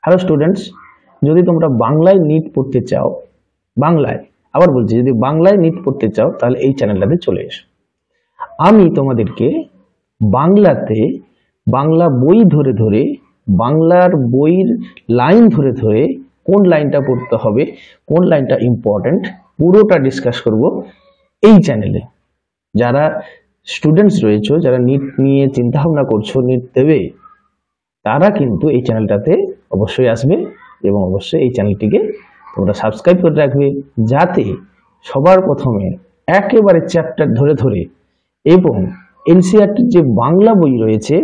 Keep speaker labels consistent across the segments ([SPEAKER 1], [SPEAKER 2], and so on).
[SPEAKER 1] Hello students, যদি তোমরা বাংলায় নিট পড়তে চাও, বাংলায় আবার বলছি, যদি বাংলায় নিট পড়তে চাও তাহলে এই চ্যানেলটাতে চলে এসো। আমি তোমাদেরকে বাংলাতে বাংলা বই ধরে ধরে, বাংলার বইয়ের লাইন ধরে ধরে কোন লাইনটা পড়তে হবে, কোন লাইনটা ইম্পর্টেন্ট, পুরোটা ডিসকাস করব এই চ্যানেলে। যারা স্টুডেন্টস রয়েছে, যারা নিট নিয়ে চিন্তা ভাবনা করছো, নিট দেবে, তারা কিন্তু এই চ্যানেলটাতে অবশ্যই আসবে এবং অবশ্যই এই চ্যানেলটিকে তোমরা সাবস্ক্রাইব করে রাখবে, যাতে সবার প্রথমে একেবারে চ্যাপ্টার ধরে ধরে এবং এনসিইআরটির যে বাংলা বই রয়েছে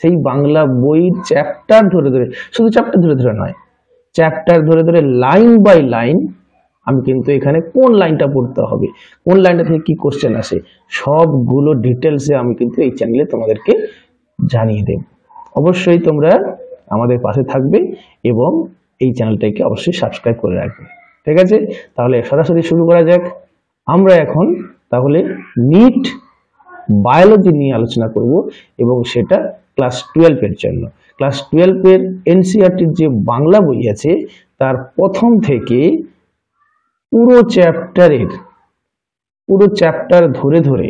[SPEAKER 1] সেই বাংলা বইয়ের চ্যাপ্টার ধরে ধরে, শুধু চ্যাপ্টার ধরে ধরে নয়, চ্যাপ্টার ধরে ধরে লাইন বাই লাইন আমি কিন্তু এখানে কোন লাইনটা পড়তে হবে, কোন লাইনটা থেকে কি কোশ্চেন আসে, সবগুলো ডিটেলসে আমি কিন্তু এই চ্যানেলে তোমাদেরকে জানিয়ে দেব। অবশ্যই তোমরা আমাদের পাশে থাকবে এবং এই চ্যানেলটাকে অবশ্যই সাবস্ক্রাইব করে রাখবে। ঠিক আছে, তাহলে সরাসরি শুরু করা যাক। আমরা এখন তাহলে নিট বায়োলজি নিয়ে আলোচনা করব এবং সেটা ক্লাস 12 এর জন্য। ক্লাস 12 এর এনসিইআরটির যে বাংলা বই আছে তার প্রথম থেকে পুরো চ্যাপ্টার ধরে ধরে,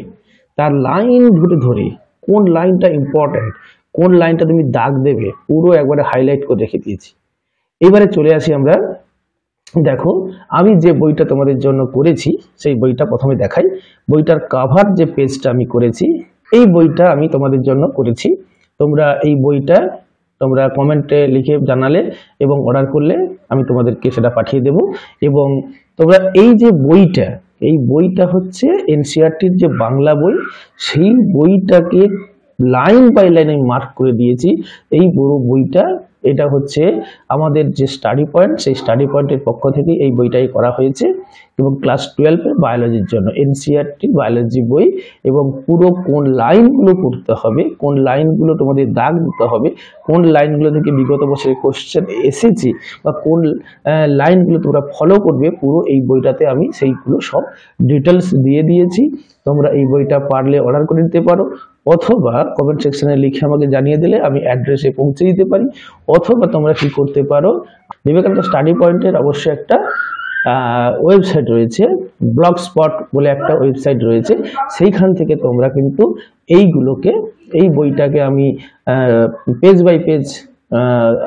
[SPEAKER 1] তার লাইন ধরে ধরে কোন লাইনটা ইম্পর্টেন্ট, কোন লাইনটা তুমি দাগ দেবে, পুরো একবারে হাইলাইট করে রেখে দিয়েছি। এবারে চলে আসি আমরা। দেখো, আমি যে বইটা তোমাদের জন্য করেছি সেই বইটা প্রথমে দেখাই। বইটার কাভার যে পেজটা আমি করেছি, এই বইটা আমি তোমাদের জন্য করেছি। তোমরা এই বইটা তোমরা কমেন্টে লিখে জানালে এবং অর্ডার করলে আমি তোমাদেরকে সেটা পাঠিয়ে দেব। এবং তোমরা এই যে বইটা, এই বইটা হচ্ছে এনসিইআরটির যে বাংলা বই, সেই বইটাকে লাইন বাই লাইন আমি মার্ক করে দিয়েছি। এই পুরো বইটা, এটা হচ্ছে আমাদের যে স্টাডি পয়েন্ট, সেই স্টাডি পয়েন্টের পক্ষ থেকে এই বইটাই করা হয়েছে এবং ক্লাস 12 এর বায়োলজির জন্য এনসিইআরটি বায়োলজি বই। এবং পুরো কোন লাইনগুলো পড়তে হবে, কোন লাইনগুলো তোমাদের দাগ দিতে হবে, কোন লাইনগুলো থেকে বিগত বছরের কোশ্চেন এসেছে বা কোন লাইনগুলো তোমরা ফলো করবে, পুরো এই বইটাতে আমি সেইগুলো সব ডিটেলস দিয়ে দিয়েছি। তোমরা এই বইটা পারলে অর্ডার করে নিতে পারো, অথবা কমেন্ট সেকশনে লিখে আমাকে জানিয়ে দিলে আমি অ্যাড্রেসে পৌঁছে দিতে পারি। অথবা তোমরা কি করতে পারো, বিবেকানন্দ স্টাডি পয়েন্টের অবশ্যই একটা ওয়েবসাইট রয়েছে, ব্লগ স্পট বলে একটা ওয়েবসাইট রয়েছে, সেইখান থেকে তোমরা কিন্তু এইগুলোকে, এই বইটাকে আমি পেজ বাই পেজ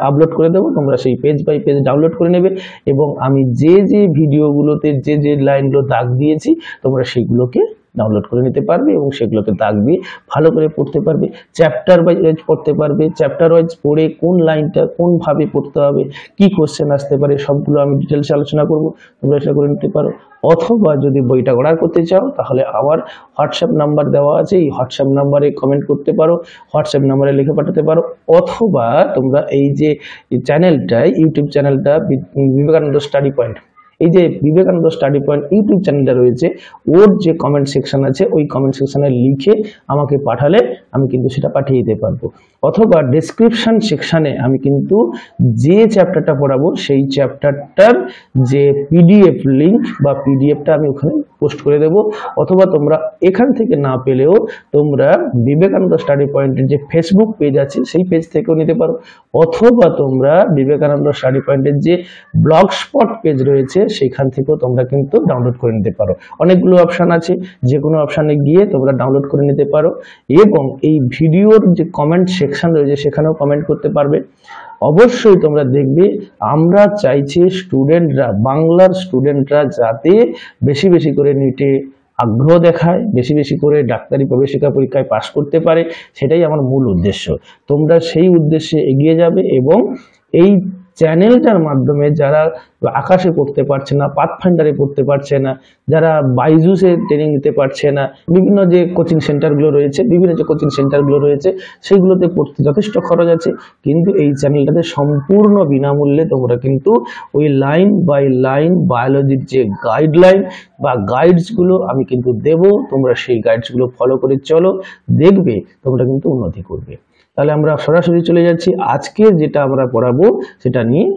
[SPEAKER 1] আপলোড করে দেবো। তোমরা সেই পেজ বাই পেজ ডাউনলোড করে নেবে এবং আমি যে যে ভিডিওগুলোতে যে যে লাইনগুলো দাগ দিয়েছি তোমরা সেগুলোকে ডাউনলোড করে নিতে পারবে এবং সেগুলোকে দাগ দিয়ে ভালো করে পড়তে পারবে। চ্যাপ্টার ওয়াইজ পড়তে পারবে, চ্যাপ্টার ওয়াইজ পড়ে কোন লাইনটা কোনভাবে পড়তে হবে, কি কোশ্চেন আসতে পারে, সবগুলো আমি ডিটেলসে আলোচনা করব। তোমরা এটা করে নিতে পারো। অথবা যদি বইটা অর্ডার করতে চাও তাহলে আমার হোয়াটসঅ্যাপ নাম্বার দেওয়া আছে, এই হোয়াটসঅ্যাপ নাম্বারে কমেন্ট করতে পারো, হোয়াটসঅ্যাপ নাম্বারে লিখে পাঠাতে পারো। অথবা তোমরা এই যে চ্যানেলটা, ইউটিউব চ্যানেলটা বিবেকানন্দ স্টাডি পয়েন্ট, এই যে বিবেকানন্দ স্টাডি পয়েন্ট ইউটিউব চ্যানেলটা রয়েছে, ওর যে কমেন্ট সেকশন আছে ওই কমেন্ট সেকশনে লিখে আমাকে পাঠালে আমি কিন্তু সেটা পাঠিয়ে দিতে পারবো। অথবা ডেসক্রিপশন সেকশনে আমি কিন্তু যে চ্যাপ্টারটা পড়াবো সেই চ্যাপ্টারটার যে পিডিএফ লিঙ্ক বা পিডিএফটা আমি ওখানে পোস্ট করে দেব। অথবা তোমরা এখান থেকে না পেলেও তোমরা বিবেকানন্দ স্টাডি পয়েন্টের যে ফেসবুক পেজ আছে সেই পেজ থেকেও নিতে পারো। অথবা তোমরা বিবেকানন্দ স্টাডি পয়েন্টের যে ব্লগ স্পট পেজ রয়েছে সেখান থেকেও তোমরা কিন্তু ডাউনলোড করে নিতে পারো। অনেকগুলো অপশন আছে, যে কোনো অপশানে গিয়ে তোমরা ডাউনলোড করে নিতে পারো এবং এই ভিডিওর যে কমেন্ট সেকশন রয়েছে সেখানেও কমেন্ট করতে পারবে। অবশ্যই তোমরা দেখবে, আমরা চাইছি স্টুডেন্টরা, বাংলার স্টুডেন্টরা যাতে বেশি বেশি করে নিটে আগ্রহ দেখায়, বেশি বেশি করে ডাক্তারি প্রবেশিকা পরীক্ষায় পাশ করতে পারে, সেটাই আমার মূল উদ্দেশ্য। তোমরা সেই উদ্দেশ্যে এগিয়ে যাবে এবং এই চ্যানেলটার মাধ্যমে যারা আকাশে পড়তে পারছে না, পাথফাইন্ডারে পড়তে পারছে না, যারা বাইজুসে ট্রেনিং নিতে পারছে না, বিভিন্ন যে কোচিং সেন্টারগুলো রয়েছে সেইগুলোতে পড়তে যথেষ্ট খরচ আছে, কিন্তু এই চ্যানেলটাতে সম্পূর্ণ বিনামূল্যে তোমরা কিন্তু ওই লাইন বাই লাইন বায়োলজির যে গাইডলাইন বা গাইডসগুলো আমি কিন্তু দেব, তোমরা সেই গাইডসগুলো ফলো করে চলো, দেখবে তোমরা কিন্তু উন্নতি করবে। তাহলে আমরা সরাসরি চলে যাচ্ছি, আজকে যেটা আমরা পড়াবো সেটা নিয়ে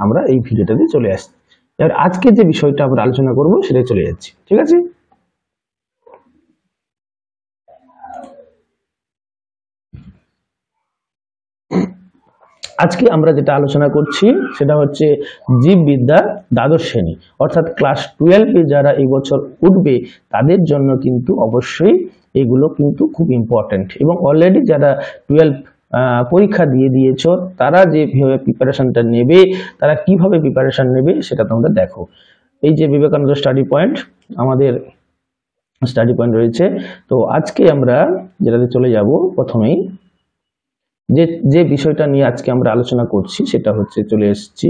[SPEAKER 1] আমরা এই ভিডিওটাতে চলে আসছি। এবার আজকে যে বিষয়টা আমরা আলোচনা করব সেটাই চলে যাচ্ছি। ঠিক আছে, আজকে আমরা যেটা আলোচনা করছি সেটা হচ্ছে জীববিদ্যা দ্বাদশ শ্রেণী, অর্থাৎ ক্লাস 12-এ যারা এই বছর উঠবে তাদের জন্য কিন্তু অবশ্যই এগুলো কিন্তু খুব ইম্পর্টেন্ট। এবং অলরেডি যারা 12 পরীক্ষা দিয়ে দিয়েছো তারা যেভাবে প্রিপারেশনটা নেবে, তারা কিভাবে প্রিপারেশন নেবে সেটা তোমরা দেখো। এই যে বিবেকানন্দ স্টাডি পয়েন্ট, আমাদের স্টাডি পয়েন্ট রয়েছে। তো আজকে আমরা যেটাতে চলে যাব, প্রথমেই যে বিষয়টা নিয়ে আজকে আমরা আলোচনা করছি সেটা হচ্ছে, চলে এসেছি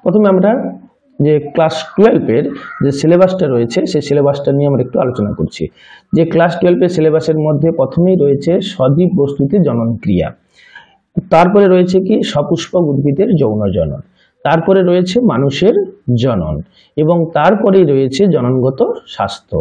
[SPEAKER 1] প্রথমে আমরা যে ক্লাস 12-এর যে সিলেবাসটা রয়েছে সেই সিলেবাসটা নিয়ে আমরা একটু আলোচনা করছি। যে ক্লাস 12-এর সিলেবাসের মধ্যে প্রথমেই রয়েছে সজীব বস্তুতে জনন ক্রিয়া, তারপরে রয়েছে কি সপুষ্পক উদ্ভিদের যৌন জনন, তারপরে রয়েছে মানুষের জনন, এবং তারপরেই রয়েছে জননগত স্বাস্থ্য,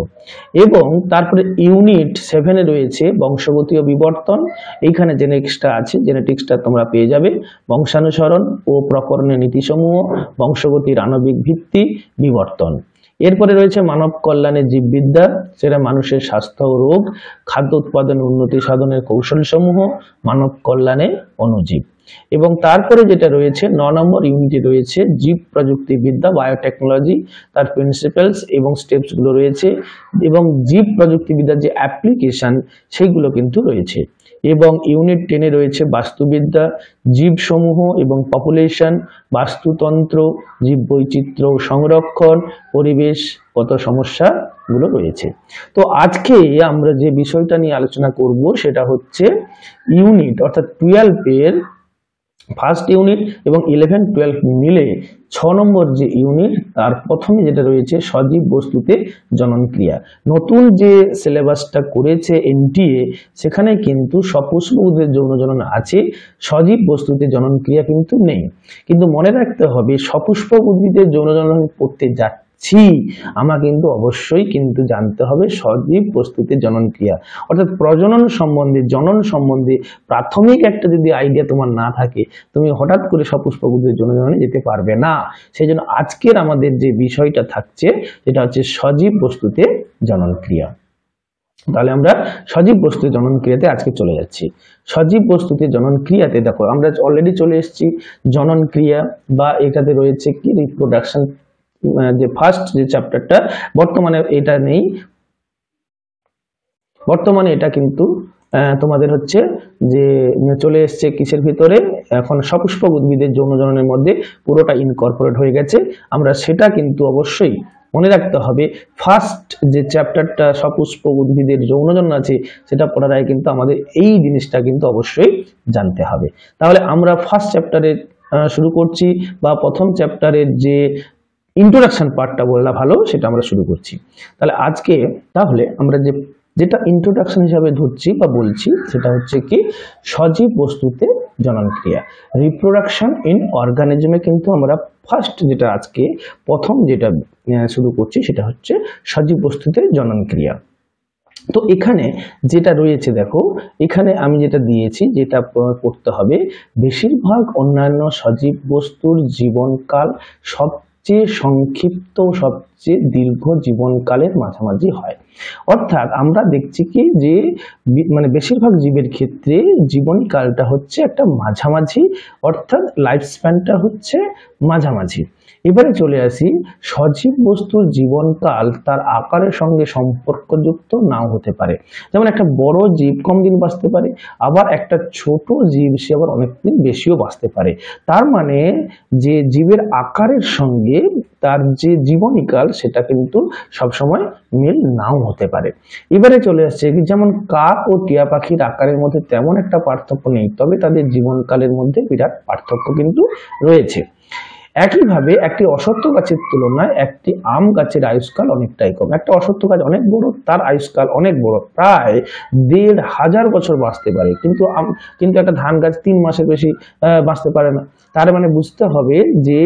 [SPEAKER 1] এবং তারপরে ইউনিট 7-এ রয়েছে বংশগতীয় বিবর্তন। এইখানে জেনেটিক্সটা আছে, জেনেটিক্সটা তোমরা পেয়ে যাবে, বংশানুসরণ ও প্রকরণের নীতিসমূহ, বংশগতির আণবিক ভিত্তি, বিবর্তন। এরপরে রয়েছে মানব কল্যাণের জীববিদ্যা, সেটা মানুষের স্বাস্থ্য ও রোগ, খাদ্য উৎপাদন উন্নতি সাধনের কৌশলসমূহ, মানব কল্যাণে অণুজীব। এবং তারপরে যেটা রয়েছে 9 নম্বর ইউনিটে রয়েছে জীব প্রযুক্তিবিদ্যা, বায়োটেকনোলজি, তার প্রিন্সিপালস এবং স্টেপস গুলো রয়েছে, এবং জীব প্রযুক্তিবিদ্যার যে অ্যাপ্লিকেশন সেইগুলো কিন্তু রয়েছে। এবং ইউনিট 10-এ রয়েছে বাস্তুবিদ্যা, জীবসমূহ এবং পপুলেশন, বাস্তুতন্ত্র, জীব বৈচিত্র্য সংরক্ষণ, পরিবেশগত সমস্যাগুলো রয়েছে। তো আজকে আমরা যে বিষয়টা নিয়ে আলোচনা করব সেটা হচ্ছে ইউনিট, অর্থাৎ 12-এর ফার্স্ট ইউনিট এবং 11-12 মিলে 6 নম্বর যে ইউনিট, তার প্রথমে যেটা রয়েছে সজীব বস্তুতে জনন ক্রিয়া। নতুন যে সিলেবাসটা করেছে এনটিএ, সেখানে কিন্তু সপুষ্পক উদ্ভিদের যৌন জনন আছে, সজীব বস্তুতে জনন ক্রিয়া কিন্তু নেই। কিন্তু মনে রাখতে হবে, সপুষ্পক উদ্ভিদের যৌন জনন পড়তে যাচ্ছে আমরা কিন্তু অবশ্যই কিন্তু জানতে হবে সজীব বস্তুতে জনন ক্রিয়া, অর্থাৎ প্রজনন সম্বন্ধে, জনন সম্বন্ধে প্রাথমিক একটা যদি আইডিয়া তোমার না থাকে, তুমি হঠাৎ করে সপুষ্পক উদ্ভিদের যৌন জননে যেতে পারবে না। সেই জন্য আজকের আমাদের যে বিষয়টা থাকছে সেটা হচ্ছে সজীব বস্তুতে জনন ক্রিয়া। তাহলে আমরা সজীব বস্তুতে জনন ক্রিয়াতে আজকে চলে যাচ্ছি। সজীব বস্তুতে জনন ক্রিয়াতে দেখো আমরা অলরেডি চলে এসেছি জনন ক্রিয়া, বা এটাতে রয়েছে কি রিপ্রোডাকশন, যে ফার্স্ট যে চ্যাপ্টারটা, বর্তমানে এটা নেই, বর্তমানে এটা কিন্তু তোমাদের হচ্ছে যে চলে এসছে কিসের ভিতরে, এখন সপুষ্পক উদ্ভিদের যৌন জননের মধ্যে পুরোটা ইনকর্পোরেট হয়ে গেছে। আমরা সেটা কিন্তু অবশ্যই মনে রাখতে হবে, ফার্স্ট যে চ্যাপ্টারটা সপুষ্পক উদ্ভিদের যৌন জনন আছে সেটা পড়ার আগে কিন্তু আমাদের এই জিনিসটা কিন্তু অবশ্যই জানতে হবে। তাহলে আমরা ফার্স্ট চ্যাপ্টারে শুরু করছি, বা প্রথম চ্যাপ্টারের যে ইন্ট্রোডাকশন পার্টটা বললা ভালো, সেটা আমরা শুরু করছি। তাহলে আজকে তাহলে আমরা যেটা ইন্ট্রোডাকশন হিসাবে ধরছি বা বলছি সেটা হচ্ছে কি সজীব বস্তুতে জনন ক্রিয়া, রিপ্রোডাকশন ইন অর্গানিজমে কিন্তু আমরা ফার্স্ট যেটা আজকে প্রথম যেটা শুরু করছি সেটা হচ্ছে সজীব বস্তুতে জনন ক্রিয়া। তো এখানে যেটা রয়েছে দেখো, এখানে আমি যেটা দিয়েছি যেটা পড়তে হবে, বেশিরভাগ অন্যান্য সজীব বস্তুর জীবনকাল সবচেয়ে সংক্ষিপ্ত, সবচেয়ে দীর্ঘ জীবনকালের মাঝামাঝি হয়। অর্থাৎ আমরা দেখছি কি যে মানে বেশিরভাগ জীবের ক্ষেত্রে জীবনকালটা হচ্ছে একটা মাঝামাঝি, অর্থাৎ লাইফ স্প্যানটা হচ্ছে মাঝামাঝি। এবারে চলে আসি, সজীব বস্তুর জীবনকাল তার আকারের সঙ্গে সম্পর্কযুক্ত নাও হতে পারে। যেমন একটা বড় জীব কম দিন বাঁচতে পারে, আবার একটা ছোট জীব সে আবার অনেকদিন বেশিও বাঁচতে পারে। তার মানে যে জীবের আকারের সঙ্গে তার যে জীবনীকাল সেটা কিন্তু সবসময় মিল নাও হতে পারে। এবারে চলে আসছে, যেমন কাক ও টিয়া পাখির আকারের মধ্যে তেমন একটা পার্থক্য নেই, তবে তাদের জীবনকালের মধ্যে বিরাট পার্থক্য কিন্তু রয়েছে। একইভাবে একটি অশ্বত্থ গাছের তুলনায় একটি আম গাছের আয়ুষ্কাল অনেকটাই কম। একটা অশ্বত্থ গাছ অনেক বড়, তার আয়ুষ্কাল অনেক বড়, প্রায় 1500 বছর বাঁচতে পারে, কিন্তু একটা ধান গাছ 3 মাসের বেশি বাঁচতে পারে না। তার মানে বুঝতে হবে যে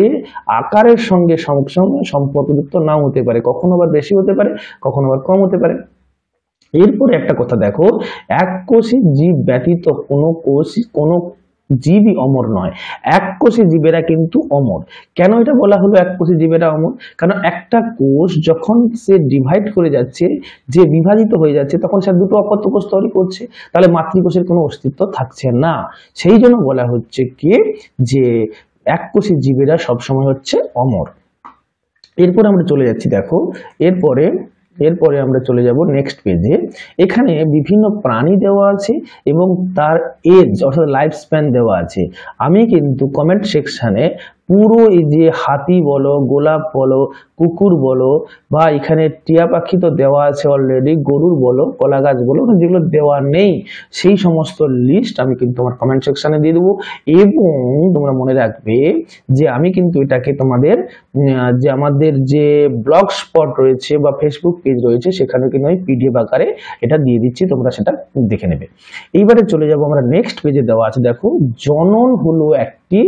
[SPEAKER 1] আকারের সঙ্গে সম্পর্কযুক্ত নাও হতে পারে, কখনো আবার বেশি হতে পারে, কখনো আবার কম হতে পারে। এরপরে একটা কথা দেখো, এককোষী জীব ব্যতীত কোনো জীবই অমর নয়। এককোষী জীবেরা কিন্তু অমর। কেন এটা বলা হলো এককোষী জীবেরা অমর? কারণ একটা কোষ যখন সে ডিভাইড করে যাচ্ছে, যে বিভাজিত হয়ে যাচ্ছে, তখন সে দুটো অপত্য কোষ তৈরি করছে, তাহলে মাতৃকোষের কোনো অস্তিত্ব থাকছে না। সেই জন্য বলা হচ্ছে কি যে এককোষী জীবেরা সবসময় হচ্ছে অমর। এরপর আমরা চলে যাচ্ছি, দেখো এরপরে আমরা চলে যাব নেক্সট পেজে। এখানে বিভিন্ন প্রাণী দেওয়া আছে এবং তার এজ অর্থাৎ লাইফ স্প্যান দেওয়া আছে। আমি কিন্তু কমেন্ট সেকশনে পুরো এই যে হাতি বলো, গোলাপ বলো, কুকুর বলো, বা এখানে টিয়া পাখি তো দেওয়া আছে অলরেডি, গরুর বলো, কলা গাছ বলো, যেগুলো দেওয়া নেই সেই সমস্ত লিস্ট আমি কিন্তু আমার কমেন্ট সেকশনে দিয়ে দেবো। এবং তোমরা মনে রাখবে যে আমি কিন্তু এটাকে তোমাদের যে আমাদের যে ব্লগ স্পট রয়েছে বা ফেসবুক পেজ রয়েছে সেখানে কিন্তু আমি পিডিএফ আকারে এটা দিয়ে দিচ্ছি, তোমরা সেটা দেখে নেবে। এইবারে চলে যাব আমরা নেক্সট পেজে। দেওয়া আছে দেখো, জনন হলো একটি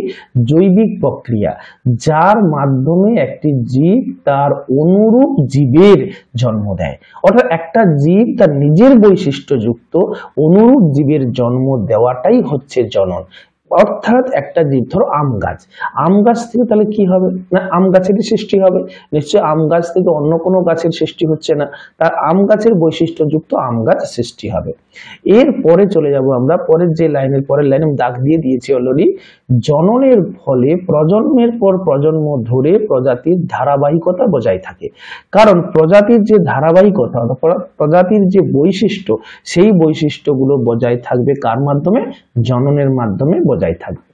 [SPEAKER 1] জৈবিক প্রক্রিয়া যার মাধ্যমে একটি জীব তার অনুরূপ জীবের জন্ম দেয়। অর্থাৎ একটা জীব তার নিজের বৈশিষ্ট্যযুক্ত অনুরূপ জীবের জন্ম দেওয়াটাই হচ্ছে জনন। অর্থাৎ একটা জীব, ধরো আম গাছ থেকে তাহলে কি হবে না, আম গাছেরই সৃষ্টি হবে। নিশ্চয় আম গাছ থেকে অন্য কোনো গাছের সৃষ্টি হচ্ছে না, তার আম গাছের বৈশিষ্ট্যযুক্ত আম গাছ সৃষ্টি হবে। এরপরে চলে যাব আমরা পরের যে পরের লাইনে দাগ দিয়ে দিয়েছি অলরেডি। জননের ফলে প্রজন্মের পর প্রজন্ম ধরে প্রজাতির ধারাবাহিকতা বজায় থাকে। কারণ প্রজাতির যে ধারাবাহিকতা অথবা প্রজাতির যে বৈশিষ্ট্য, সেই বৈশিষ্ট্যগুলো বজায় থাকবে কার মাধ্যমে? জননের মাধ্যমে বজায় থাকবে।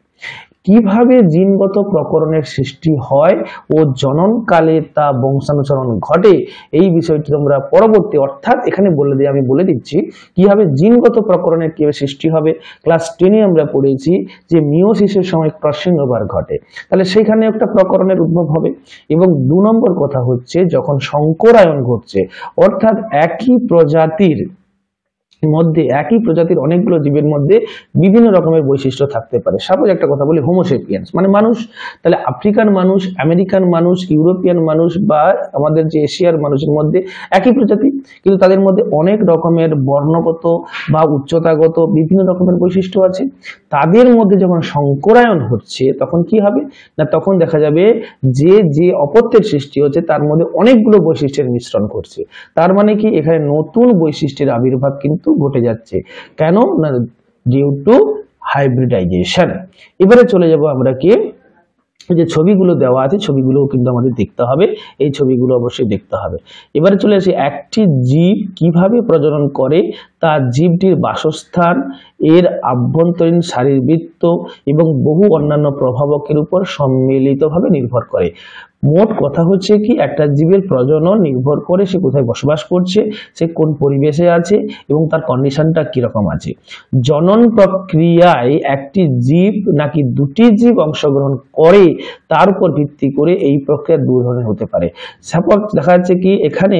[SPEAKER 1] কিভাবে জিনগত প্রকরণের সৃষ্টি হয় ও জননকালে তা বংশানুসরণ ঘটে, এই বিষয়টি তোমরা পরবর্তী, অর্থাৎ এখানে আমি বলে দিচ্ছি কিভাবে জিনগত প্রকরণের কিভাবে সৃষ্টি হবে। ক্লাস 10-এ আমরা পড়েছি যে মিওসিসের সময় ক্রসিং ওভার ঘটে, তাহলে সেখানে একটা প্রকরণের উদ্ভব হবে। এবং 2 নম্বর কথা হচ্ছে যখন সংকরায়ন ঘটছে, অর্থাৎ একই প্রজাতির অনেকগুলো জীবের মধ্যে বিভিন্ন রকমের বৈশিষ্ট্য থাকতে পারে। সাপোজ একটা কথা বলি, হোমোসেপিয়েন্স মানে মানুষ, তাহলে আফ্রিকান মানুষ, আমেরিকান মানুষ, ইউরোপিয়ান মানুষ বা আমাদের যে এশিয়ার মানুষের মধ্যে একই প্রজাতি, কিন্তু তাদের মধ্যে অনেক রকমের বর্ণগত বা উচ্চতাগত বিভিন্ন রকমের বৈশিষ্ট্য আছে। তাদের মধ্যে যখন সংকরায়ন হচ্ছে তখন কি হবে না, তখন দেখা যাবে যে অপত্যের সৃষ্টি হচ্ছে তার মধ্যে অনেকগুলো বৈশিষ্ট্যের মিশ্রণ করছে। তার মানে কি, এখানে নতুন বৈশিষ্ট্যের আবির্ভাব কিন্তু ঘটে যাচ্ছে। কেন না, ডিউ টু হাইব্রিডাইজেশন। এবারে চলে যাব আমরা কি, যে ছবিগুলো দেওয়া আছে ছবিগুলো কিন্তু আমাদের দেখতে হবে, এই ছবিগুলো অবশ্যই দেখতে হবে। এবারে চলে আসি, একটি জীব কিভাবে প্রজনন করে তা জীবটির বাসস্থান, এর আভ্যন্তরীণ শারীরবৃত্ত এবং বহু অন্যান্য প্রভাবকের উপর সম্মিলিতভাবে নির্ভর করে। মোট কথা হচ্ছে কি, একটা জীবের প্রজনন নির্ভর করে সে কোথায় বসবাস করছে, সে কোন পরিবেশে আছে এবং তার কন্ডিশনটা কিরকম আছে। জনন প্রক্রিয়ায় একটি জীব নাকি দুটি জীব অংশগ্রহণ করে তার উপর ভিত্তি করে এই প্রক্রিয়া 2 ধরনের হতে পারে। সাপোজ দেখা যাচ্ছে কি, এখানে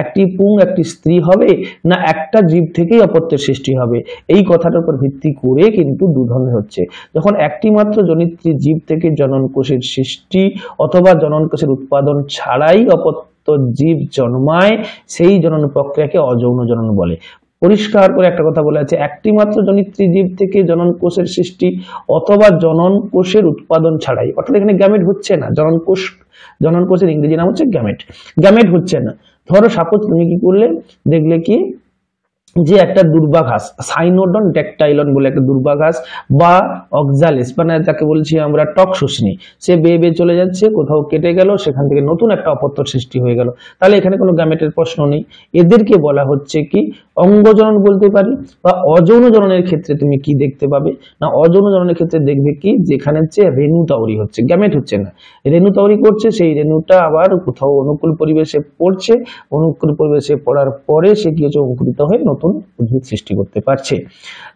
[SPEAKER 1] একটি পুং একটি স্ত্রী হবে, না একটা জীব থেকেই অপত্যের সৃষ্টি হবে, এই কথাটার উপর ভিত্তি করে কিন্তু 2 ধরনের হচ্ছে। যখন একটি মাত্র জনিত্রী জীব থেকে জনন কোষের সৃষ্টি অথবা জনন কোষের উৎপাদন ছাড়াই অপত্য জীব জন্মায়, সেই জনন প্রক্রিয়াকে অযৌন জনন বলে। পরিষ্কার করে একটা কথা বলা আছে, একটি মাত্র জনিত্রী জীব থেকে জনন কোষের সৃষ্টি অথবা জনন কোষের উৎপাদন ছাড়াই, অর্থাৎ এখানে গ্যামেট হচ্ছে না, জনন কোষের ইংরেজি নাম হচ্ছে গ্যামেট হচ্ছে না। ধরো সাপোজ তুমি কি করলে, দেখলে কি যে একটা দুর্বাঘাস, সাইনোডন ড্যাকটাইলন বলে একটা দুর্বাঘাস বা অক্সালিস মানে যাকে বলছি আমরা টক শুষ্নি, সে বেয়ে বেয়ে চলে যাচ্ছে, কোথাও কেটে গেল, সেখান থেকে নতুন একটা অপত্য সৃষ্টি হয়ে গেল। তাহলে এখানে কোনো গ্যামেটের প্রশ্ন নেই। এদেরকে বলা হচ্ছে কি অঙ্গজনন বলতে পারি। বা অযৌন জননের ক্ষেত্রে তুমি কি দেখতে পাবে না, অযৌন জননের ক্ষেত্রে দেখবে কি যেখানে হচ্ছে রেণু তৈরি হচ্ছে, গ্যামেট হচ্ছে না, রেণু তৈরি করছে, সেই রেণুটা আবার কোথাও অনুকূল পরিবেশে পড়ছে, অনুকূল পরিবেশে পড়ার পরে সে কি হচ্ছে, অঙ্কুরিত হয়ে নতুন উদ্ভিদ সৃষ্টি করতে পারছে।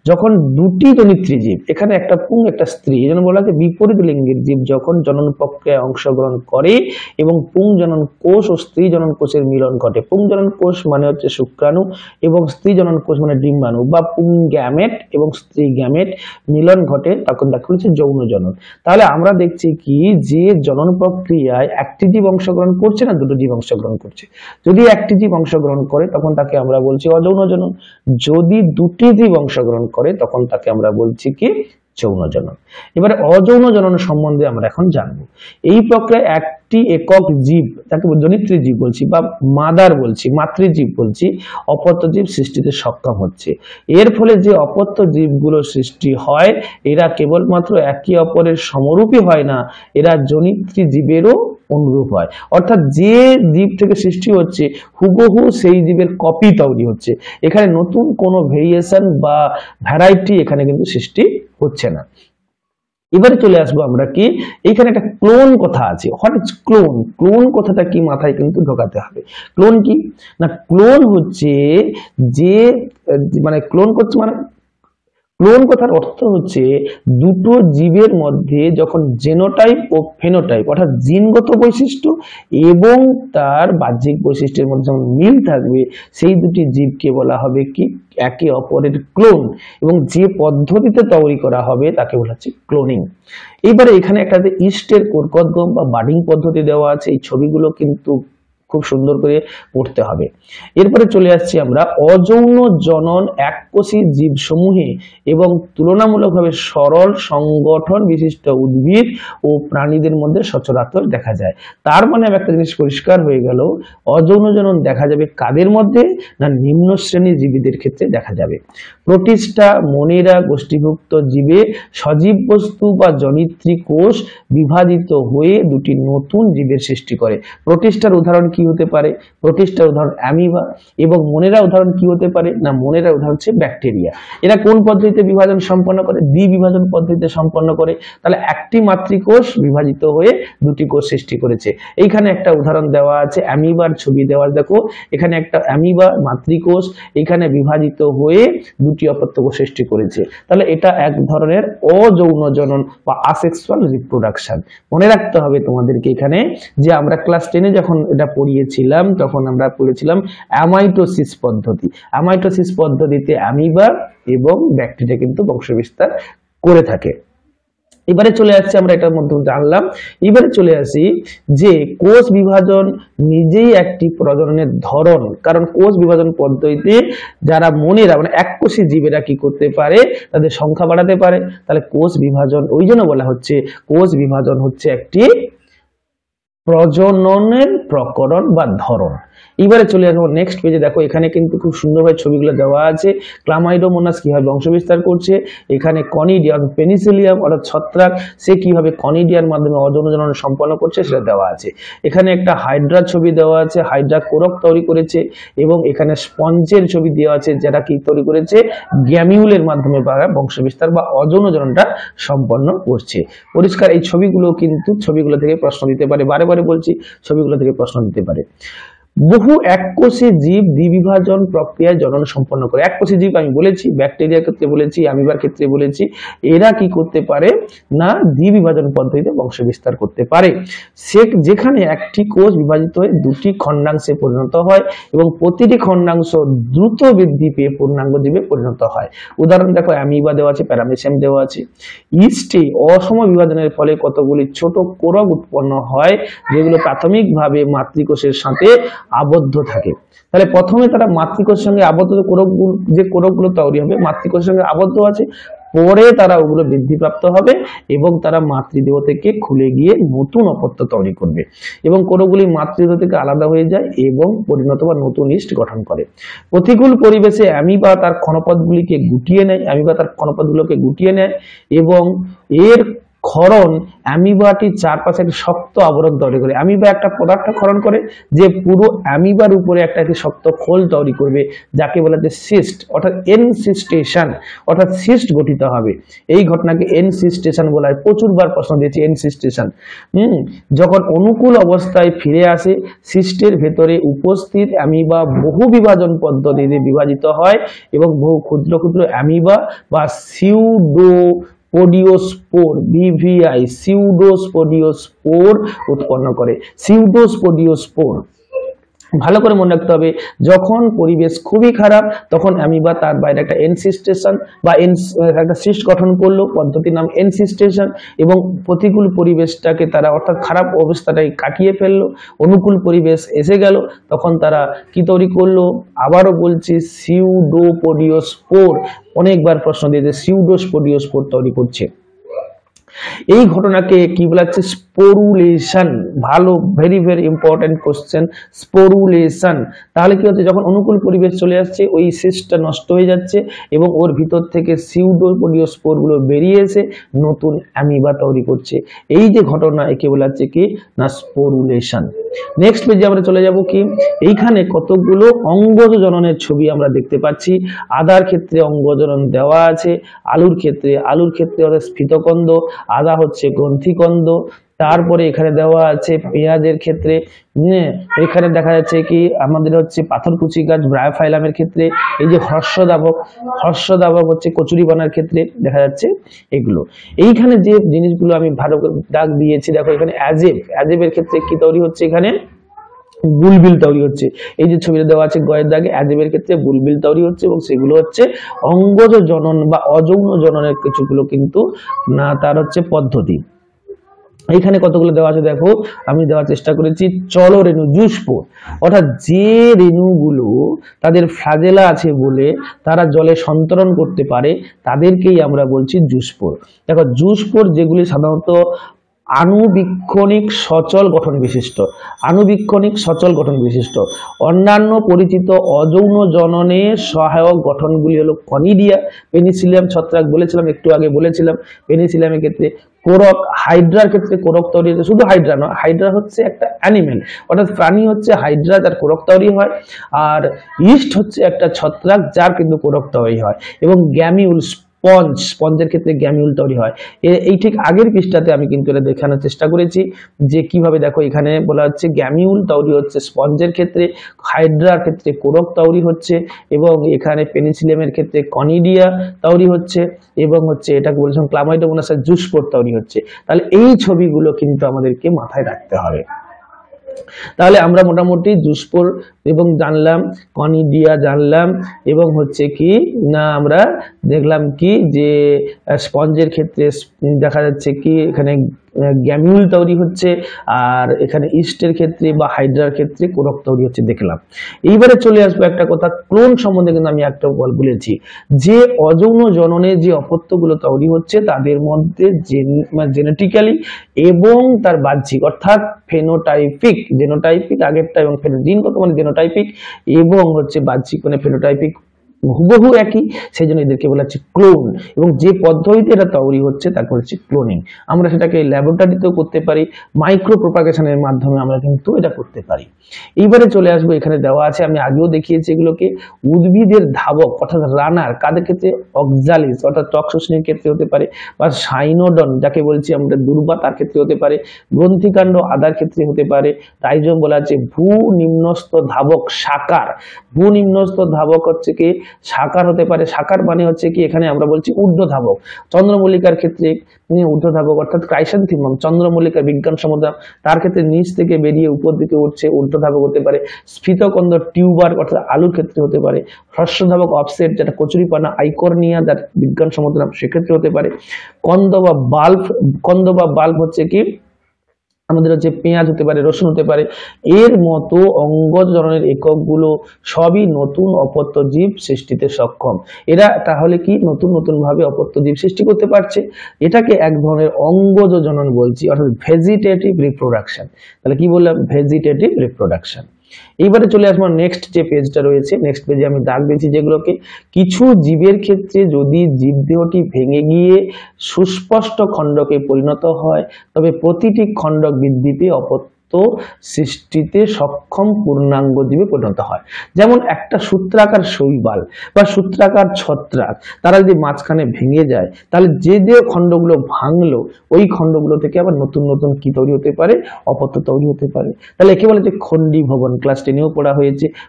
[SPEAKER 1] যখন দুটি জনিত্রী জীব, এখানে একটা পুং একটা স্ত্রী, এই জন্য বলা হয় বিপরীত লিঙ্গের জীব যখন জনন প্রক্রিয়ায় অংশগ্রহণ করে এবং পুং জনন কোষ ও স্ত্রী জনন কোষের মিলন ঘটে। পুং জনন কোষ মানে হচ্ছে শুক্রাণু এবং স্ত্রী জনন কোষ মানে ডিম্বাণু বা পুং গ্যামেট এবং স্ত্রী গ্যামেট মিলন ঘটে, তখন দেখা হচ্ছে যৌন জনন। তাহলে আমরা দেখছি কি যে জনন প্রক্রিয়ায় একটি জীব অংশগ্রহণ করছে না দুটো জীব অংশগ্রহণ করছে। যদি একটি জীব অংশগ্রহণ করে তখন তাকে আমরা বলছি অযৌন জনন, যদি দুটি জীব অংশগ্রহণ করে তখন তাকে আমরা বলছি কি যৌন জনন। এবারে অযৌন জনন সম্বন্ধে আমরা এখন জানবো। এই প্রক্রিয়ায় একটি একক জীব, তাকে জনিত্রী জীব বলছি বা মাদার বলছি, মাতৃজীব বলছি, অপত্য জীব সৃষ্টিতে সক্ষম হচ্ছে। এর ফলে যে অপত্য জীবগুলো সৃষ্টি হয় এরা কেবলমাত্র একে অপরের সমরূপী হয় না, এরা জনিত্রী জীবেরও অনুরূপ হয়। অর্থাৎ যে জীব থেকে সৃষ্টি হচ্ছে হুবহু সেই জীবের কপি তৈরি হচ্ছে, এখানে নতুন কোনো ভেরিয়েশন বা ভ্যারাইটি এখানে কিন্তু সৃষ্টি হচ্ছে না। এবারে চলে আসবো আমরা কি, এখানে একটা ক্লোন কথা আছে। What is clone? ক্লোন কথাটা কি মাথায় কিন্তু ঢোকাতে হবে। ক্লোন কি না, ক্লোন হচ্ছে যে মানে ক্লোন করছে মানে ক্লোন কথার অর্থ হচ্ছে দুটো জীবের মধ্যে যখন জেনোটাইপ ও ফেনোটাইপ অর্থাৎ জিনগত বৈশিষ্ট্য এবং তার বাহ্যিক বৈশিষ্ট্যের মধ্যে যখন মিল থাকবে সেই দুটি জীবকে বলা হবে কি একে অপরের ক্লোন, এবং যে পদ্ধতিতে তৈরি করা হবে তাকে বলা হচ্ছে ক্লোনিং। এবারে এখানে একটা ইস্টের কোরকোদ্গম বা বাডিং পদ্ধতি দেওয়া আছে, এই ছবিগুলো কিন্তু খুব সুন্দর করে পড়তে হবে। এরপরে চলে আসছি আমরা অযৌন জনন এককোষী জীব সমূহে এবং তুলনামূলকভাবে সরল সংগঠন বিশিষ্ট উদ্ভিদ ও প্রাণীদের মধ্যে সচরাচর দেখা যায়। তার মানে একটা জিনিস পরিষ্কার হয়ে গেল, অযৌন জনন দেখা যাবে কাদের মধ্যে না নিম্ন শ্রেণীর জীবীদের ক্ষেত্রে দেখা যাবে। প্রোটিস্টা, মনিরা গোষ্ঠীভুক্ত জীবে সজীব বস্তু বা জনিত্রী কোষ বিভাজিত হয়ে দুটি নতুন জীবের সৃষ্টি করে। প্রোটিস্টার উদাহরণ কি হতে পারে? প্রোটিস্টার উদাহরণ অ্যামিবা, এবং মনেরা উদাহরণ কি হতে পারে না মনেরা উদাহরণ হচ্ছে ব্যাকটেরিয়া। এরা কোন পদ্ধতিতে বিভাজন সম্পন্ন করে? দ্বিবিভাজন পদ্ধতিতে সম্পন্ন করে। তাহলে একটি মাতৃকোষ বিভাজিত হয়ে দুটি কোষ সৃষ্টি করেছে। এইখানে একটা উদাহরণ দেওয়া আছে, অ্যামিবার ছবি দেওয়া, দেখো এখানে একটা অ্যামিবা মাতৃকোষ এখানে বিভাজিত হয়ে দুটি অপত্য কোষ সৃষ্টি করেছে। তাহলে এটা এক ধরনের অযৌন জনন বা আসেক্সুয়াল রিপ্রোডাকশন। মনে রাখতে হবে তোমাদেরকে এখানে যে আমরা ক্লাস 10-এ যখন এটা পড়িয়েছিলাম তখন আমরা পড়েছিলাম অ্যামাইটোসিস পদ্ধতি। অ্যামাইটোসিস পদ্ধতিতে অ্যামিবা এবং ব্যাকটেরিয়া কিন্তু বংশবিস্তার করে থাকে। এবারে চলে আসছে আমরা এটার মধ্যে জানলাম। এবারে চলে আসি যে কোষ বিভাজন নিজেই একটি প্রজননের ধরন, কারণ কোষ বিভাজন পদ্ধতিতে যারা মনেরা মানে এককোষী জীবেরা কি করতে পারে তাদের সংখ্যা বাড়াতে পারে। তাহলে কোষ বিভাজন ওই জন্য বলা হচ্ছে কোষ বিভাজন হচ্ছে একটি প্রজননের প্রকরণ বা ধরন। এবারে চলে আসবো নেক্সট পেজে। দেখো এখানে কিন্তু খুব সুন্দরভাবে ছবিগুলো দেওয়া আছে। ক্লামাইডোমোনাস কিভাবে বংশবিস্তার করছে, এখানে কনিডিয়াম পেনিসিলিয়াম অর্থাৎ ছত্রাক সে কিভাবে কনিডিয়ার মাধ্যমে অযৌন জনন সম্পন্ন করছে সেটা দেওয়া আছে। এখানে একটা হাইড্রা ছবি দেওয়া আছে, হাইড্রা কোরক তৈরি করেছে, এবং এখানে স্পঞ্জের ছবি দেওয়া আছে যারা কি তৈরি করেছে গ্যামিউলের মাধ্যমে বংশবিস্তার বা অযৌন জননটা সম্পন্ন করছে। পরিষ্কার এই ছবিগুলো কিন্তু ছবিগুলো থেকে প্রশ্ন দিতে পারে, বারে বারে বলছি ছবিগুলো থেকে প্রশ্ন দিতে পারে। বহু এককোষী জীব দ্বিবিভাজন প্রক্রিয়ায় জনন সম্পন্ন করে। এককোষী জীব আমি বলেছি, ব্যাকটেরিয়ার ক্ষেত্রে বলেছি, অ্যামিবার ক্ষেত্রে বলেছি, এরা কি করতে পারে না দ্বিবিভাজন পদ্ধতিতে বংশবিস্তার করতে পারে। যেখানে একটি কোষ বিভাজিত হয়ে দুটি খণ্ডাংশে পরিণত হয় এবং প্রতিটি খণ্ডাংশ দ্রুত বৃদ্ধি পেয়ে পূর্ণাঙ্গ জীবে পরিণত হয়। উদাহরণ দেখো অ্যামিবা দেওয়া আছে, প্যারামেসিয়াম দেওয়া আছে। ইস্টে অসম বিভাজনের ফলে কতগুলি ছোট কোরক উৎপন্ন হয় যেগুলো প্রাথমিকভাবে মাতৃকোষের সাথে আবদ্ধ থাকে। তাহলে প্রথমে তারা মাতৃকোষের সঙ্গে আবদ্ধ, যে কোরকগুলো তৈরি হবে মাতৃকোষের সঙ্গে আবদ্ধ আছে, পরে তারা ওগুলো বৃদ্ধিপ্রাপ্ত হবে এবং তারা মাতৃদেহ থেকে খুলে গিয়ে নতুন অপত্য তৈরি করবে এবং কোরকগুলি মাতৃদেহ থেকে আলাদা হয়ে যায় এবং পরিণত বা নতুন ইস্ট গঠন করে। প্রতিকূল পরিবেশে অ্যামিবা তার ক্ষণপথগুলোকে গুটিয়ে নেয় এবং এর ক্ষরণ অ্যামিবাটির চারপাশে একটি শক্ত আবরণ তৈরি করে। অ্যামিবা একটা পদার্থ ক্ষরণ করে যে পুরো অ্যামিবার উপরে একটা শক্ত খোল তৈরি করবে, যাকে বলা যায় সিস্ট, অর্থাৎ এনসিস্টেশন, অর্থাৎ সিস্ট গঠিত হবে। এই ঘটনাকে এনসিস্টেশন বলা হয়। প্রচুরবার প্রশ্ন দিয়েছে এনসিস্টেশন। যখন অনুকূল অবস্থায় ফিরে আসে, সিস্টের ভেতরে উপস্থিত অ্যামিবা বহু বিভাজন পদ্ধতিতে বিভাজিত হয় এবং বহু ক্ষুদ্র ক্ষুদ্র অ্যামিবা বা সিউডোপোডিওস্পোর বিভিআই সিউডোস্পোডিওস্পোর উৎপন্ন করে। সিউডোস্পোডিওস্পোর ভালো করে মনে রাখতে হবে, যখন পরিবেশ খুবই খারাপ তখন অ্যামিবা তার বাইরে একটা এনসিস্টেশন বা একটা সিস্ট গঠন করলো, পদ্ধতির নাম এনসিস্টেশন, এবং প্রতিকূল পরিবেশটাকে তারা অর্থাৎ খারাপ অবস্থাটাই কাটিয়ে ফেললো, অনুকূল পরিবেশ এসে গেল, তখন তারা কি তৈরি করলো, আবারও বলছি সিউডোপোডিওস্পোর। অনেকবার প্রশ্ন দিয়েছে, সিউডোস্পোডিওস্পোর তৈরি করছে। এই ঘটনাকে কি বলা হচ্ছে, স্পোরুলেশন। ভালো, ভেরি ভেরি ইম্পর্টেন্ট কোশ্চেন, স্পোরুলেশন। তাহলে কি হচ্ছে, যখন অনুকূল পরিবেশ চলে আসছে ওই সিস্টটা নষ্ট হয়ে যাচ্ছে এবং ওর ভিতর থেকে সিউডোপোডিওস্পোর গুলো বেরিয়ে এসে নতুন অ্যামিবা তৈরি করছে। এই যে ঘটনা, একে বলা হচ্ছে কি না স্পোরুলেশন। নেক্সট পেজে আমরা চলে যাব কি, এইখানে কতগুলো অঙ্গজ জননের ছবি আমরা দেখতে পাচ্ছি। আদার ক্ষেত্রে অঙ্গজনন দেওয়া আছে, আলুর ক্ষেত্রে অর্থাৎ স্ফীতকন্দ, আদা হচ্ছে গ্রন্থিকন্দ। তারপরে এখানে দেওয়া আছে পেঁয়াজের ক্ষেত্রে, এখানে দেখা যাচ্ছে কি আমাদের হচ্ছে পাথরকুচি গাছ ব্রায়োফাইলামের ক্ষেত্রে, এই যে হর্ষদাবক হচ্ছে কচুরিপানার ক্ষেত্রে দেখা যাচ্ছে এগুলো। এইখানে যে জিনিসগুলো আমি ভালো দাগ দিয়েছি, দেখো এখানে অ্যাজেবের ক্ষেত্রে কি তৈরি হচ্ছে, এখানে বুলবিল তৈরি হচ্ছে। এই যে ছবিটা দেওয়া আছে গয়ের দাগে, অ্যাজেবের ক্ষেত্রে বুলবিল তৈরি হচ্ছে এবং সেগুলো হচ্ছে অঙ্গজ জনন বা অযৌন জননের কিছুগুলো কিন্তু না তার হচ্ছে পদ্ধতি। এইখানে কতগুলো দেওয়া আছে দেখো, আমি দেওয়ার চেষ্টা করেছি। চলরেণু, জুস্পোর, অর্থাৎ যে রেণুগুলো তাদের ফ্লাজেলা আছে বলে তারা জলে সন্তরণ করতে পারে তাদেরকেই আমরা বলছি জুস্পোর। দেখো জুস্পোর যেগুলি সাধারণত আনুবীক্ষণিক সচল গঠন বিশিষ্ট, অন্যান্য পরিচিত অযৌন জননে সহায়ক গঠনগুলি হলো কনিডিয়া, পেনিসিলিয়াম ছত্রাক বলেছিলাম একটু আগে বলেছিলাম, পেনিসিলিয়ামের ক্ষেত্রে কোরক, হাইড্রার ক্ষেত্রে কোরক তৈরি হচ্ছে। শুধু হাইড্রা নয়, হাইড্রা হচ্ছে একটা অ্যানিমেল, অর্থাৎ প্রাণী হচ্ছে হাইড্রা, যার কোরক তৈরি হয়, আর ইস্ট হচ্ছে একটা ছত্রাক যার কিন্তু কোরক তৈরি হয়, এবং গ্যামিউল, স্পঞ্জের ক্ষেত্রে গ্যামিউল তৈরি হয়। এই ঠিক আগের পৃষ্ঠাতে আমি কিন্তু এটা দেখানোর চেষ্টা করেছি যে কিভাবে, দেখো এখানে বলা হচ্ছে গ্যামিউল তৈরি হচ্ছে স্পঞ্জের ক্ষেত্রে, হাইড্রার ক্ষেত্রে কোরক তৈরি হচ্ছে, এবং এখানে পেনিসিলিয়ামের ক্ষেত্রে কনিডিয়া তৈরি হচ্ছে, এবং হচ্ছে এটাকে বলেছিলাম ক্লামাইডোমোনাসের জুস্পোর তৈরি হচ্ছে। তাহলে এই ছবিগুলো কিন্তু আমাদেরকে মাথায় রাখতে হবে। তাহলে আমরা মোটামুটি জুস্পোর এবং জানলাম, কনিডিয়া জানলাম, এবং হচ্ছে কি না আমরা দেখলাম কি যে স্পঞ্জের ক্ষেত্রে দেখা যাচ্ছে কি এখানে গ্যামিউল তৈরি হচ্ছে, আর এখানে ইস্টের ক্ষেত্রে বা হাইড্রার ক্ষেত্রে কোরক তৈরি হচ্ছে দেখলাম। এইবারে চলে আসবো একটা কথা, ক্লোন সম্বন্ধে কিন্তু আমি একটা বলেছি যে অযৌন জননে যে অপত্যগুলো তৈরি হচ্ছে তাদের মধ্যে জেনেটিক্যালি এবং তার বাহ্যিক অর্থাৎ ফেনোটাইপিক, আগেরটা এবং জিনগত মানে জেনোটাইপিক, এবং হচ্ছে বাহ্যিক মানে ফেনোটাইপিক হুবহু একই, সেই জন্য এদেরকে বলা হচ্ছে ক্লোন। এবং যে পদ্ধতিতে এটা তৈরি হচ্ছে তাকে হচ্ছে ক্লোনিং। আমরা সেটাকে ল্যাবরেটরিতেও করতে পারি, মাইক্রো প্রোপাগেশনের মাধ্যমে আমরা কিন্তু এটা করতে পারি। এইবারে চলে আসবো, এখানে দেওয়া আছে, আমি আগেও দেখিয়েছি এগুলোকে, উদ্ভিদের ধাবক অর্থাৎ রানার কাদের ক্ষেত্রে, অক্সালিস অর্থাৎ ত্বক শোষণের ক্ষেত্রে হতে পারে, বা সাইনোডন যাকে বলছি আমরা দুর্বা তার ক্ষেত্রে হতে পারে, গ্রন্থিকাণ্ড আদার ক্ষেত্রে হতে পারে, রাইজোম বলা আছে ভূ নিম্নস্থ ধাবক সাকার, ভূ নিম্নস্থ ধাবক হচ্ছে কি সাকার হতে পারে। সাকার মানে হচ্ছে কি এখানে আমরা বলছি ঊর্ধ্বধাবক, চন্দ্রমল্লিকার ক্ষেত্রে ঊর্ধ্বধাবক অর্থাৎ ক্রাইসান্থিমাম, চন্দ্রমল্লিকা বিজ্ঞানসম্মত তার ক্ষেত্রে নিচ থেকে বেরিয়ে উপর দিকে উঠছে, ঊর্ধ্বধাবক হতে পারে। স্ফীতকন্দ টিউবার অর্থাৎ আলুর ক্ষেত্রে হতে পারে। হর্ষধাবক অফসেট যেটা কচুরিপানা আইকর্নিয়া যার বিজ্ঞানসম্মত নাম সেক্ষেত্রে হতে পারে। কন্দ বা বাল্ব হচ্ছে কি আমাদের হচ্ছে পেঁয়াজ হতে পারে, রসুন হতে পারে। এর মতো অঙ্গজ জননের এককগুলো সবই নতুন অপত্য জীব সৃষ্টিতে সক্ষম। এরা তাহলে কি নতুন নতুন ভাবে অপত্য জীব সৃষ্টি করতে পারছে, এটাকে এক ধরনের অঙ্গজ জনন বলছি, অর্থাৎ ভেজিটেটিভ রিপ্রোডাকশন। তাহলে কি বললাম, ভেজিটেটিভ রিপ্রোডাকশন। এইবারে চলে আসবো নেক্সট যে পেজটা রয়েছে, নেক্সট পেজে আমি দাগ দিয়েছি যেগুলোকে। কিছু জীবের ক্ষেত্রে যদি জীবদেহটি ভেঙে গিয়ে সুস্পষ্ট খণ্ডকে পরিণত হয়, তবে প্রতিটি খণ্ডক বৃদ্ধি পেয়ে অপত্য সৃষ্টিতে সক্ষম পূর্ণাঙ্গ জীবে পরিণত হয়। যেমন একটা সূত্রাকার শৈবাল বা সূত্রাকার ছত্রাক, তারা যদি মাঝখানে ভেঙে যায়, তাহলে যে যে খণ্ডগুলো ভাঙলো ওই খণ্ডগুলো থেকে আবার নতুন নতুন কি তৈরি হতে পারে, অপত্য তৈরি হতে পারে। তাহলে একে বলে যে খণ্ডীভবন, ক্লাস 10-এও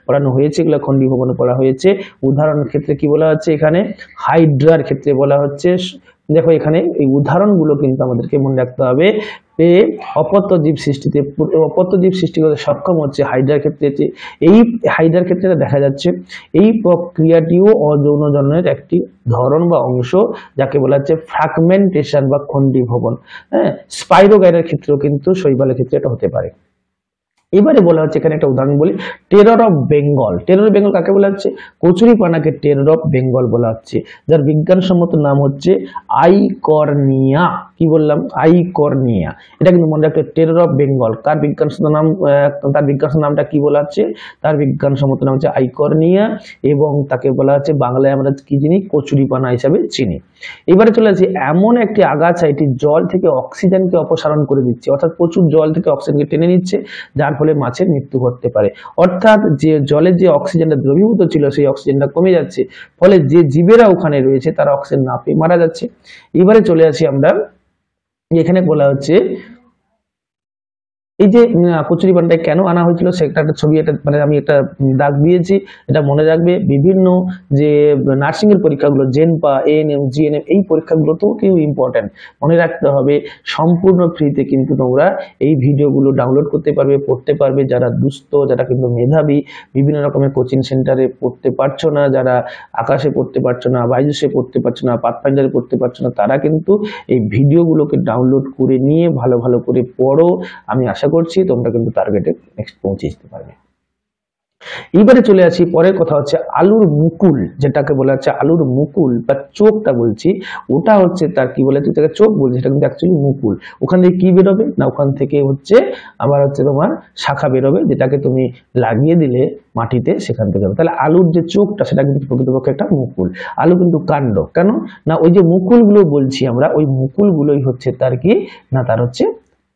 [SPEAKER 1] পড়ানো হয়েছে, এগুলো খণ্ডীভবনে পড়া হয়েছে। উদাহরণের ক্ষেত্রে কি বলা হচ্ছে এখানে, হাইড্রার ক্ষেত্রে বলা হচ্ছে, দেখো এখানে এই উদাহরণগুলো কিন্তু আমাদেরকে মনে রাখতে হবে। অপত্য জীব সৃষ্টি করতে সক্ষম হচ্ছে হাইড্রার ক্ষেত্রে। এই হাইড্রার ক্ষেত্রে দেখা যাচ্ছে এই প্রক্রিয়াটিও অযৌন জননের একটি ধরন বা অংশ, যাকে বলা হচ্ছে ফ্র্যাগমেন্টেশন বা খণ্ডীভবন। হ্যাঁ, স্পাইরোগাইডার ক্ষেত্রেও কিন্তু শৈবালের ক্ষেত্রে এটা হতে পারে। এবারে বলা হচ্ছে এখানে একটা উদাহরণ বলি, terror of Bengal. Terror of Bengal কাকে বলা হচ্ছে, কচুরিপানাকে টেরর অফ বেঙ্গল বলা হচ্ছে, যার বিজ্ঞানসম্মত নাম হচ্ছে আইকর্নিয়া। কি বললাম, আইকর্নিয়া। এটা কিন্তু মনে রাখতে, টেরর অফ বেঙ্গল কার বিজ্ঞানসম্মত নাম, তার বিজ্ঞানসম্মত নামটা কি বলা হচ্ছে, তার বিজ্ঞানসম্মত নাম হচ্ছে আইকর্নিয়া, এবং তাকে বলা হচ্ছে বাংলায় আমরা কি চিনি, কচুরিপানা হিসাবে চিনি। এবারে চলে আসি, এমন একটি আগাছা এটি জল থেকে অক্সিজেনকে অপসারণ করে দিচ্ছে, অর্থাৎ প্রচুর জল থেকে অক্সিজেনকে টেনে নিচ্ছে, যার ফলে মাছের মৃত্যু ঘটতে পারে। অর্থাৎ যে জলের যে অক্সিজেনটা দ্রবীভূত ছিল সেই অক্সিজেনটা কমে যাচ্ছে, ফলে যে জীবেরা ওখানে রয়েছে তারা অক্সিজেন না পেয়ে মারা যাচ্ছে। এবারে চলে আসি আমরা, এখানে বলা হচ্ছে এই যে কচুরিপানাটা কেন আনা হয়েছিল সেটা একটা ছবি, এটা মানে আমি একটা দাগ দিয়েছি, এটা মনে রাখবে। বিভিন্ন যে নার্সিং এর পরীক্ষাগুলো, জেনপা, এএনএম, জিএনএম, এই পরীক্ষাগুলোতেও কিন্তু ইম্পর্টেন্ট, মনে রাখতে হবে। সম্পূর্ণ ফ্রিতে কিন্তু তোমরা এই ভিডিওগুলো ডাউনলোড করতে পারবে, পড়তে পারবে। যারা দুস্থ, যারা কিন্তু মেধাবী, বিভিন্ন রকমের কোচিং সেন্টারে পড়তে পারছো না, যারা আকাশে পড়তে পারছো না, বাইজুসে পড়তে পারছো না, পাথফাইন্ডারে পড়তে পারছো না, তারা কিন্তু এই ভিডিওগুলোকে ডাউনলোড করে নিয়ে ভালো ভালো করে পড়ো। আমি আশা করছি তোমরা কিন্তু টার্গেটে নেক্সট পৌঁছে যেতে পারবে। এবারে চলে আসি, পরের কথা হচ্ছে আলুর মুকুল, যেটাকে বলা হচ্ছে আলুর মুকুল বা চোখটা বলছি, ওটা হচ্ছে তার কি বলে, তুই তাকে চোখ বলছিস, এটা কিন্তু অ্যাকচুয়ালি মুকুল। ওখান থেকে কি বেরোবে না, ওখান থেকে হচ্ছে আবার হচ্ছে তোমার শাখা বেরোবে, যেটাকে তুমি লাগিয়ে দিলে মাটিতে, সেখান থেকে হবে। তাহলে আলুর যে চোখটা সেটা কিন্তু প্রকৃতপক্ষে একটা মুকুল। আলু কিন্তু কাণ্ড, কেন না ওই যে মুকুলগুলো বলছি আমরা, ওই মুকুলগুলোই হচ্ছে তার কি না, তার হচ্ছে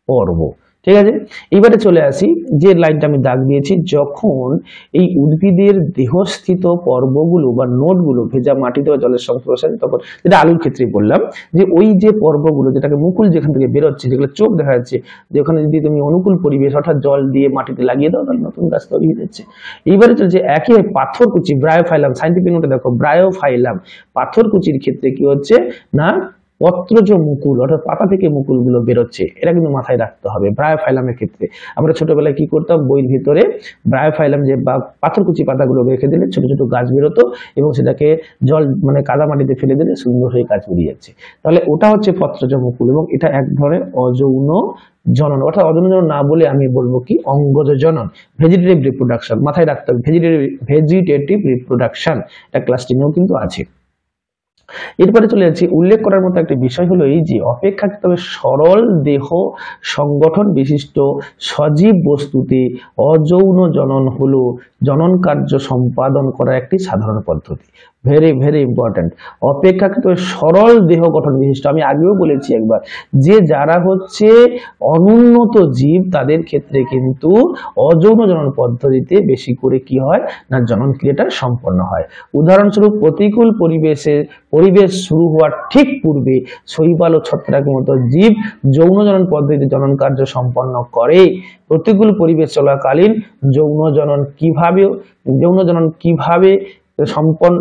[SPEAKER 1] পর্ব। ঠিক আছে, এবারে চলে আসি, যে লাইনটা আমি দাগ দিয়েছি, যখন এই উদ্ভিদের দেহস্থিত পর্বগুলো বা নোটগুলো ভেজা মাটিতে বা জলের সংস্পর্শে আসে, তখন যেটা আলুর ক্ষেত্রে বললাম, যে ওই যে পর্বগুলো, যেটাকে মুকুল যেখান থেকে বেরোচ্ছে, যেগুলো চোখ দেখা যাচ্ছে, যে ওখানে যদি তুমি অনুকূল পরিবেশ অর্থাৎ জল দিয়ে মাটিতে লাগিয়ে দাও, তাহলে নতুন গাছ তৈরি হয়ে যাচ্ছে। এইবারে চলছে একই পাথরকুচি, ব্রায়োফাইলাম, সাইন্টিফিক নোটে দেখো ব্রায়োফাইলাম, পাথরকুচির ক্ষেত্রে কি হচ্ছে না, পত্রজ মুকুল অর্থাৎ পাতা থেকে মুকুলগুলো বেরোচ্ছে, এটা কিন্তু মাথায় রাখতে হবে। ব্রায়োফাইলামের ক্ষেত্রে আমরা ছোটবেলায় কি করতাম, বইয়ের ভিতরে ব্রায়োফাইলাম যে বা পাথরকুচি পাতাগুলো রেখে দিলে ছোট ছোট গাছ বেরোতো, এবং সেটাকে জল মানে কাদা মাটিতে ফেলে দিলে সুন্দর হয়ে গাছ বেরিয়ে যাচ্ছে। তাহলে ওটা হচ্ছে পত্রজ মুকুল, এবং এটা এক ধরনের অযৌন জনন, অর্থাৎ অযৌন জনন না বলে আমি বলবো কি অঙ্গজ জনন, ভেজিটেটিভ রিপ্রোডাকশন, মাথায় রাখতে হবে, ভেজিটেটিভ রিপ্রোডাকশন, এটা ক্লাস 10-এও কিন্তু আছে। এরপরে চলে যাচ্ছি, উল্লেখ করার মতো একটা বিষয় হলো এই যে অপেক্ষাকৃতভাবে সরল দেহ সংগঠন বিশিষ্ট সজীব বস্তুতে অযৌন জনন হলো জনন কার্য সম্পাদন করার একটি সাধারণ পদ্ধতি। ভেরি ভেরি ইম্পর্টেন্ট, অপেক্ষাকৃত সরল দেহ গঠন বিশিষ্ট। আমি আগেও বলেছি একবার, যে যারা হচ্ছে অনুন্নত জীব তাদের ক্ষেত্রে কিন্তু অযৌন জনন পদ্ধতিতে বেশি করে কি হয় না, জনন ক্রিয়াটা সম্পন্ন হয়। উদাহরণস্বরূপ, প্রতিকূল পরিবেশ শুরু হওয়ার ঠিক পূর্বে শৈবাল ও ছত্রাকের মতো জীব যৌন জনন পদ্ধতিতে জনন কার্য সম্পন্ন করে। প্রতিকূল পরিবেশ চলাকালীন যৌন জনন কিভাবে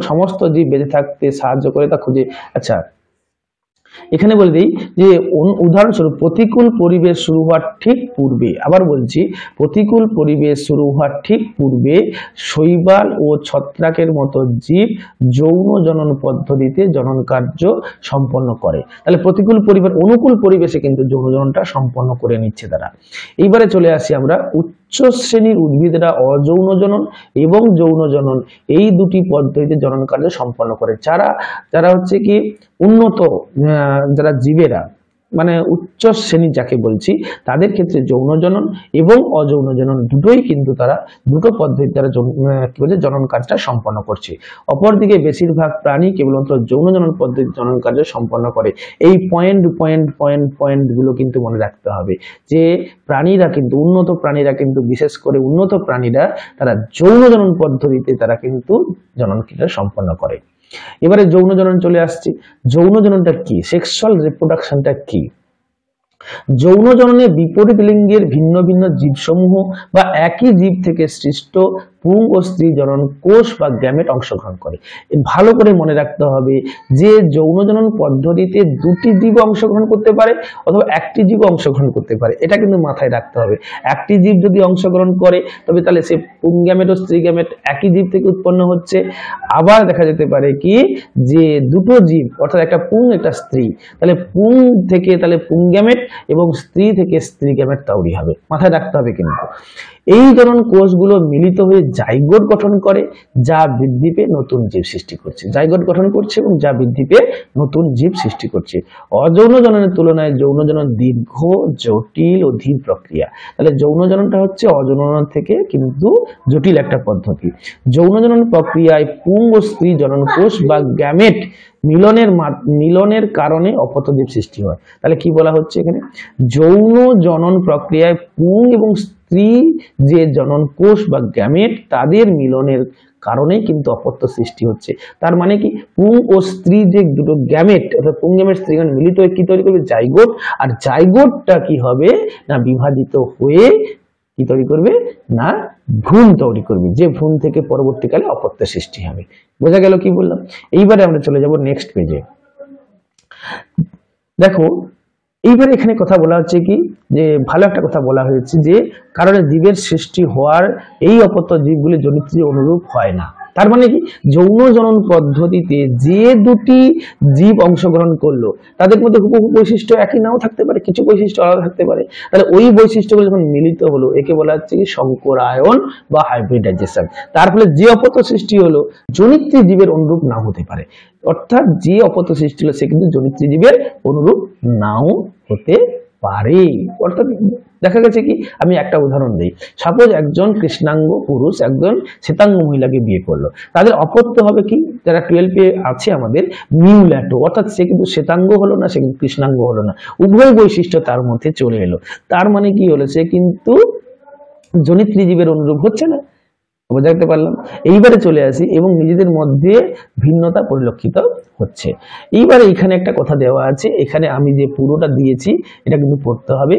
[SPEAKER 1] সমস্ত জীব বেঁচে থাকতে সাহায্য করে তা খুঁজে। আচ্ছা, এখানে বলে দিই যে উদাহরণস্বরূপ, প্রতিকূল পরিবেশ শুরু হওয়ার ঠিক পূর্বে, আবার বলছি, প্রতিকূল পরিবেশ শুরু হওয়ার ঠিক পূর্বে শৈবাল ও ছত্রাকের মতো জীব যৌন জনন পদ্ধতিতে জনন কার্য সম্পন্ন করে। তাহলে প্রতিকূল পরিবেশ, অনুকূল পরিবেশে কিন্তু যৌন জননটা সম্পন্ন করে নিচ্ছে তারা। এইবারে চলে আসি আমরা, উচ্চ শ্রেণীর উদ্ভিদরা অযৌন জনন এবং যৌন জনন এই দুটি পদ্ধতিতে জনন কার্য সম্পন্ন করে। যারা হচ্ছে কি উন্নত, যারা জীবেরা, মানে উচ্চ শ্রেণী যাকে বলছি তাদের ক্ষেত্রে যৌন জনন এবং অযৌন জনন দুটোই কিন্তু তারা দুটো পদ্ধতি দ্বারা কি বলছে জনন কাজটা সম্পন্ন করছে। অপরদিকে বেশিরভাগ প্রাণী কেবলমাত্র যৌন জনন পদ্ধতি জনন কার্য সম্পন্ন করে। এই পয়েন্ট গুলো কিন্তু মনে রাখতে হবে যে প্রাণীরা কিন্তু উন্নত প্রাণীরা কিন্তু বিশেষ করে উন্নত প্রাণীরা তারা যৌন জনন পদ্ধতিতে তারা কিন্তু জনন ক্রিয়া সম্পন্ন করে। এবারে যৌন জনন চলে আসছে। যৌন জননটা কি? সেক্সুয়াল রিপ্রোডাকশনটা কি? যৌন জননে বিপরীত লিঙ্গের ভিন্ন ভিন্ন জীবসমূহ বা একই জীব থেকে সৃষ্ট পুং ও স্ত্রী জনন কোষ বা গ্যামেট অংশগ্রহণ করে। ভালো করে মনে রাখতে হবে যে যৌন জনন পদ্ধতিতে দুটি জীব অংশগ্রহণ করতে পারে অথবা একটি জীব অংশগ্রহণ করতে পারে, এটা কিন্তু মাথায় রাখতে হবে। একটি জীব যদি অংশগ্রহণ করে তবে তাহলে সে পুং গ্যামেট ও স্ত্রী গ্যামেট একই জীব থেকে উৎপন্ন হচ্ছে। আবার দেখা যেতে পারে কি যে দুটো জীব অর্থাৎ একটা পুং একটা স্ত্রী, তাহলে পুং থেকে তাহলে পুং গ্যামেট এবং স্ত্রী থেকে স্ত্রী গ্যামেট তৈরি হবে, মাথায় রাখতে হবে। কিন্তু এই জনন কোষগুলো মিলিত হয়ে জাইগোট গঠন করে যা বৃদ্ধি পেয়ে নতুন জীব সৃষ্টি করছে। জাইগোট গঠন করছে এবং যা বৃদ্ধি পেয়ে নতুন জীব সৃষ্টি করছে। অযৌন জননের তুলনায় যৌন জনন দীর্ঘ, জটিল ও ধীর প্রক্রিয়া। তাহলে যৌন জননটা হচ্ছে অযৌন জনন থেকে কিন্তু জটিল একটা পদ্ধতি। যৌন জনন প্রক্রিয়ায় পুং ও স্ত্রী জনন কোষ বা গ্যামেট মিলনের কারণে অপত্যজীব সৃষ্টি হয়। তাহলে কি বলা হচ্ছে এখানে? যৌন জনন প্রক্রিয়ায় পুং এবং স্ত্রী যে জনন কোষ বা গ্যামেট তাদের মিলনের কারণেই কিন্তু অপত্য সৃষ্টি হচ্ছে। তার মানে কি পুং ও স্ত্রী যে দুটো গ্যামেট অর্থাৎ পুং গ্যামেট স্ত্রী গ্যামেট মিলিত হয়ে কি তৈরি করবে? জাইগোট। আর জাইগোটটা কি হবে না বিভাজিত হয়ে কি তৈরি করবে না ভ্রূণ তৈরি করবে, যে ভ্রূণ থেকে পরবর্তীকালে অপত্য সৃষ্টি হবে। বোঝা গেল কি বললাম? এইবারে আমরা চলে যাব নেক্সট পেজে। দেখো এইবারে এখানে কথা বলা হচ্ছে কি যে ভালো একটা কথা বলা হয়েছে যে কারণে জীবের সৃষ্টি হওয়ার এই অপত্য জীবগুলি জনিত্রী অনুরূপ হয় না। তার মানে কি যৌন জনন পদ্ধতিতে যে দুটি জীব অংশগ্রহণ করলো তাদের মধ্যে হুবহু বৈশিষ্ট্য একই নাও থাকতে পারে, কিছু বৈশিষ্ট্য আলাদা থাকতে পারে। তাহলে ওই বৈশিষ্ট্যগুলো যখন মিলিত হলো একে বলা হচ্ছে কি সংকরায়ন বা হাইব্রিডাইজেশন। তার ফলে যে অপত্য সৃষ্টি হলো জনিত্রী জীবের অনুরূপ নাও হতে পারে। অর্থাৎ যে অপত্য সৃষ্টি হলো সে কিন্তু জনিত্রী জীবের অনুরূপ নাও হতে পারে। অর্থাৎ দেখা গেছে কি আমি একটা উদাহরণ দিই। সাপোজ একজন কৃষ্ণাঙ্গ পুরুষ একজন শ্বেতাঙ্গ মহিলাকে বিয়ে করলো, তাদের অপত্য হবে কি যারা 12 এ আছে আমাদের মিউল্যাটো, অর্থাৎ সে কিন্তু শ্বেতাঙ্গ হলো না সে কিন্তু কৃষ্ণাঙ্গ হলো না, উভয় বৈশিষ্ট্য তার মধ্যে চলে এলো। তার মানে কি হলো সে কিন্তু জনিত্রী জীবের অনুরূপ হচ্ছে না। বোঝাতে পারলাম? এইবারে চলে আসি এবং নিজেদের মধ্যে ভিন্নতা পরিলক্ষিত হচ্ছে। এইবারে এখানে একটা কথা দেওয়া আছে, এখানে আমি যে পুরোটা দিয়েছি এটা কিন্তু পড়তে হবে।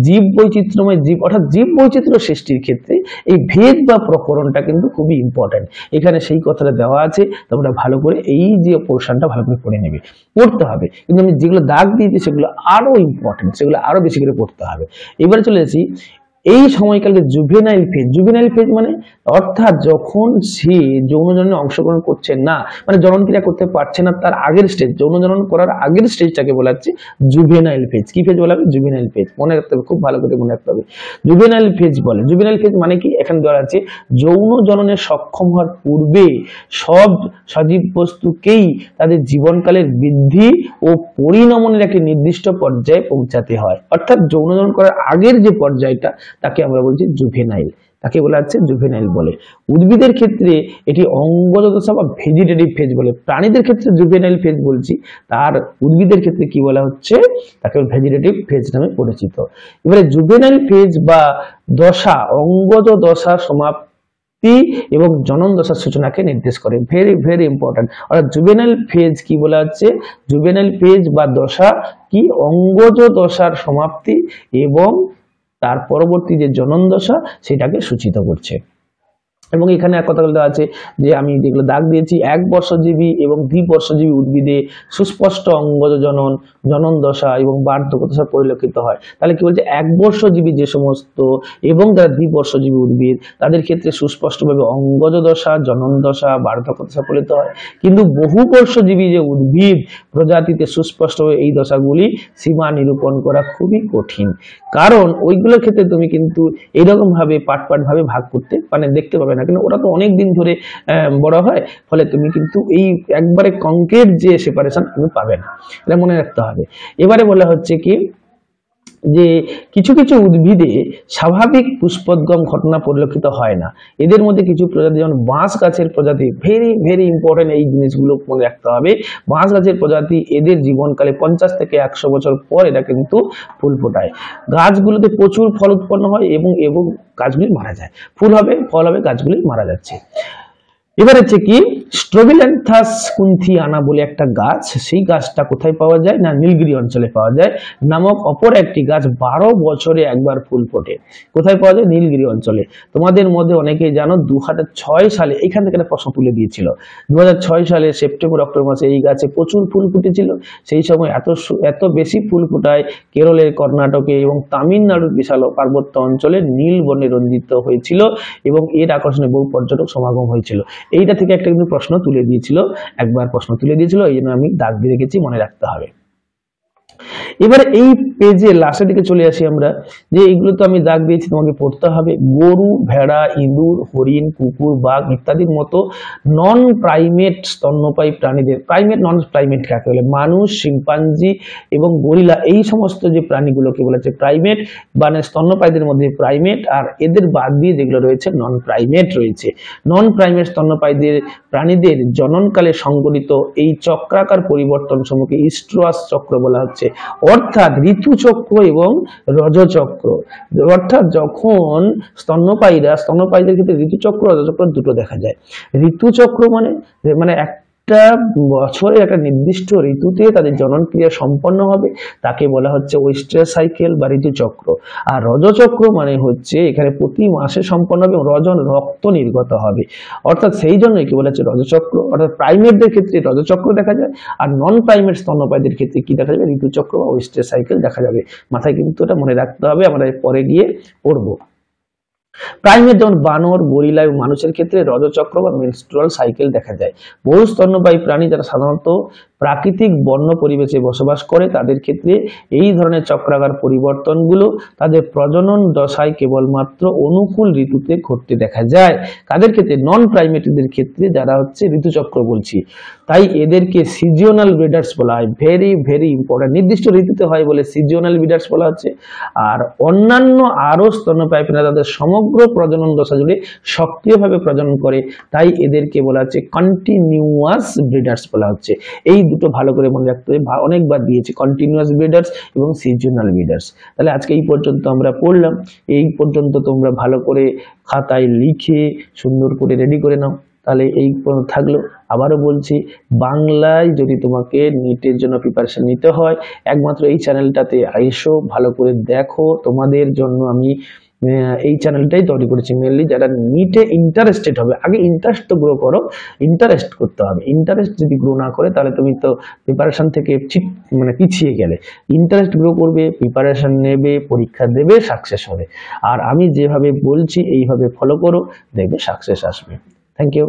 [SPEAKER 1] জীব বৈচিত্র্যময় জীব অর্থাৎ জীব বৈচিত্র্য সৃষ্টির ক্ষেত্রে এই ভেদ বা প্রকরণটা কিন্তু খুবই ইম্পর্টেন্ট। এখানে সেই কথাটা দেওয়া আছে, তোমরা ভালো করে এই যে পোর্শনটা ভালো করে পড়ে নেবে, পড়তে হবে। কিন্তু আমি যেগুলো দাগ দিয়েছি সেগুলো আরো ইম্পর্টেন্ট, সেগুলো আরো বেশি করে পড়তে হবে। এবারে চলে আসি এই সময়কালকে জুভেনাইল ফেজ। জুভেনাইল ফেজ মানে অর্থাৎ যখন সে যৌন জননে অংশগ্রহণ করছে না, মানে জনন ক্রিয়া করতে পারছে না, তার আগের স্টেজ, যৌন জনন করার আগের স্টেজটাকে বলা হচ্ছে জুভেনাইল ফেজ। কি ফেজ বলা হবে? Juvenile phase. মনে রাখতে হবে, খুব ভালো করে মনে রাখতে হবে। জুভেনাইল ফেজ বলে। জুভেনাইল ফেজ মানে কি এখানে দেওয়া আছে যৌন জননে সক্ষম হওয়ার পূর্বে সব সজীব বস্তুকেই তাদের জীবনকালের বৃদ্ধি ও পরিণমনের একটি নির্দিষ্ট পর্যায়ে পৌঁছাতে হয়। অর্থাৎ যৌন জনন করার আগের যে পর্যায়টা তাকে আমরা বলছি জুভেনাইল, তাকে বলা হচ্ছে জুভেনাইল বলে। উদ্ভিদের ক্ষেত্রে এটি অঙ্গজ দশা বা ভেজিটেটিভ ফেজ বলে। প্রাণীদের ক্ষেত্রে জুভেনাইল ফেজ বলছি, তার উদ্ভিদের ক্ষেত্রে কি বলা হচ্ছে তাকে ভেজিটেটিভ ফেজ নামে পরিচিত। এবারে জুভেনাইল ফেজ বা দশা অঙ্গজ দশা সমাপ্তি এবং জনন দশার সূচনাকে নির্দেশ করে। Very very important. অর্থাৎ জুভেনাইল ফেজ কি বলা হচ্ছে? জুভেনাইল ফেজ বা দশা কি অঙ্গজ দশার সমাপ্তি এবং তার পরবর্তী যে জনন দশা সেটাকে সূচিত করছে। এবং এখানে এক কথা বলতে আছে যে আমি যেগুলো দাগ দিয়েছি 1 বর্ষজীবী এবং দ্বিবর্ষজীবী উদ্ভিদে সুস্পষ্ট অঙ্গজ জনন, জনন দশা এবং বার্ধক্য দশা পরিলক্ষিত হয়। তাহলে কি বলছে 1 বর্ষজীবী যে সমস্ত এবং যারা দ্বিবর্ষজীবী উদ্ভিদ তাদের ক্ষেত্রে সুস্পষ্টভাবে অঙ্গজ দশা, জনন দশা, বার্ধক্য দশা পরিলক্ষিত হয়। কিন্তু বহু বর্ষজীবী যে উদ্ভিদ প্রজাতিতে সুস্পষ্টভাবে এই দশাগুলি সীমা নিরূপণ করা খুবই কঠিন, কারণ ওইগুলোর ক্ষেত্রে তুমি কিন্তু এরকম ভাবে পার্ট ভাবে ভাগ করতে মানে দেখতে পাবে না। কিন্তু ওরা তো অনেক দিন ধরে বড় হয়, ফলে তুমি কিন্তু এই একবারে কংক্রিট যে সেপারেশন তুমি পাবে না, এটা মনে রাখতে হবে। এবারে বলা হচ্ছে কি যে কিছু কিছু উদ্ভিদে স্বাভাবিক পুষ্পোদ্গম ঘটনা পরিলক্ষিত হয় না। এদের মধ্যে কিছু প্রজাতি যেমন বাঁশ গাছের প্রজাতি, ভেরি ভেরি ইম্পর্টেন্ট, এই জিনিসগুলো মনে রাখতে হবে। বাঁশ গাছের প্রজাতি এদের জীবনকালে 50 থেকে 100 বছর পর এটা কিন্তু ফুল ফোটায়। গাছগুলোতে প্রচুর ফল উৎপন্ন হয় এবং এবং গাছগুলি মারা যায়, ফুল হবে ফল হবে গাছগুলি মারা যাচ্ছে। এবার হচ্ছে কি স্ট্রোবিল্যান্থাস কুন্থিয়ানা বলে একটা গাছ, সেই গাছটা কোথায় পাওয়া যায় না নীলগিরি অঞ্চলে পাওয়া যায় নামক অপর একটি গাছ 12 বছরে একবার ফুল ফোটে। কোথায় পাওয়া যায়? নীলগিরি অঞ্চলে। তোমাদের মধ্যে অনেকেই জানো 2006 সালে এখান থেকে একটা প্রশ্ন তুলে দিয়েছিল। 2006 সালে সেপ্টেম্বর অক্টোবর মাসে এই গাছে প্রচুর ফুল ফুটেছিল। সেই সময় এত বেশি ফুল ফোটায় কেরলের, কর্ণাটকে এবং তামিলনাড়ুর বিশাল পার্বত্য অঞ্চলে নীল বর্ণে রঞ্জিত হয়েছিল এবং এর আকর্ষণে বহু পর্যটক সমাগম হয়েছিল। এইটা থেকে একটা কিন্তু প্রশ্ন তুলে দিয়েছিল, একবার প্রশ্ন তুলে দিয়েছিল, এই জন্য আমি দাগ দিয়ে রেখেছি, মনে রাখতে হবে। এবার এই পেজে লাস্টের দিকে চলে আসি আমরা, যে এইগুলো তো আমি দাগ দিয়েছি, তোমাকে পড়তে হবে। গরু, ভেড়া, ইঁদুর, হরিণ, কুকুর, বাঘ ইত্যাদির মতো নন প্রাইমেট স্তন্যপায়ী প্রাণীদের, প্রাইমেট নন প্রাইমেট কাকে বলে? মানুষ, শিম্পাঞ্জি এবং গরিলা, এই সমস্ত যে প্রাণীগুলোকে বলা হচ্ছে প্রাইমেট, মানে স্তন্যপায়ীদের মধ্যে প্রাইমেট, আর এদের বাদ দিয়ে যেগুলো রয়েছে নন প্রাইমেট রয়েছে। নন প্রাইমেট স্তন্যপায়ীদের প্রাণীদের জননকালে সংঘটিত এই চক্রাকার পরিবর্তন সমূহকে ইস্ট্রাস চক্র বলা হচ্ছে, অর্থাৎ ঋতুচক্র এবং রজচক্র। অর্থাৎ যখন স্তন্যপায়ীদের ক্ষেত্রে ঋতুচক্র রজচক্র দুটো দেখা যায়। ঋতুচক্র মানে একটা বছরে একটা নির্দিষ্ট ঋতুতে তাদের জনন ক্রিয়া সম্পন্ন হবে, তাকে বলা হচ্ছে ওয়েস্টার সাইকেল বা ঋতুচক্র। আর রজচক্র মানে হচ্ছে এখানে প্রতি মাসে সম্পন্ন হবে এবং রজন রক্ত নির্গত হবে, অর্থাৎ সেই জন্যই কি বলা হচ্ছে রজচক্র। অর্থাৎ প্রাইমেটদের ক্ষেত্রে রজচক্র দেখা যায়, আর নন প্রাইমেট স্তন্যপায়ীদের ক্ষেত্রে কি দেখা যাবে? ঋতুচক্র বা ওয়েস্টার সাইকেল দেখা যাবে। মাথায় কিন্তু এটা মনে রাখতে হবে, আমরা পরে গিয়ে পড়বো। প্রাইমেট যেমন বানর, গরিলা এবং মানুষের ক্ষেত্রে রজচক্র বা মেনস্ট্রুয়াল সাইকেল দেখা যায়। বহু স্তন্যপায়ী প্রাণী যারা সাধারণত প্রাকৃতিক বন্য পরিবেশে বসবাস করে, তাদের ক্ষেত্রে এই ধরনের চক্রাকার পরিবর্তনগুলো তাদের প্রজনন দশায় কেবলমাত্র অনুকূল ঋতুতে ঘটতে দেখা যায়। কাদের ক্ষেত্রে? নন প্রাইমেটদের ক্ষেত্রে, যারা হচ্ছে ঋতুচক্র বলছি। তাই এদেরকে সিজনাল ব্রিডার্স বলা হয়। ভেরি ভেরি ইম্পর্টেন্ট, নির্দিষ্ট ঋতুতে হয় বলে সিজনাল ব্রিডার্স বলা হচ্ছে। আর অন্যান্য আরো স্তন্যপায়ী প্রাণী তাদের সমগ্র প্রজনন দশা জুড়ে সক্রিয়ভাবে প্রজনন করে, তাই এদেরকে বলা হচ্ছে কন্টিনিউয়াস ব্রিডার্স বলা হচ্ছে। এই দুটো ভালো করে মনে রাখতে হবে, অনেকবার দিয়েছি, কন্টিনিউয়াস ব্রিডার্স এবং সিজনাল ব্রিডার্স। তাহলে আজকে এই পর্যন্ত আমরা পড়লাম, এই পর্যন্ত তোমরা ভালো করে খাতায় লিখে সুন্দর করে রেডি করে নাও। তাহলে এই থাকলো। আবারও বলছি, বাংলায় যদি তোমাকে নিটের জন্য প্রিপারেশন নিতে হয়, একমাত্র এই চ্যানেলটাতে এসো, ভালো করে দেখো। তোমাদের জন্য আমি এই চ্যানেলটাই তৈরি করেছি মেনলি যারা নিটে ইন্টারেস্টেড হবে। আগে ইন্টারেস্ট তো গ্রো করো, ইন্টারেস্ট করতে হবে। ইন্টারেস্ট যদি গ্রো না করে তাহলে তুমি তো প্রিপারেশন থেকে পিছিয়ে গেলে। ইন্টারেস্ট গ্রো করবে, প্রিপারেশন নেবে, পরীক্ষা দেবে, সাকসেস হবে। আর আমি যেভাবে বলছি এইভাবে ফলো করো, দেখবে সাকসেস আসবে। Thank you.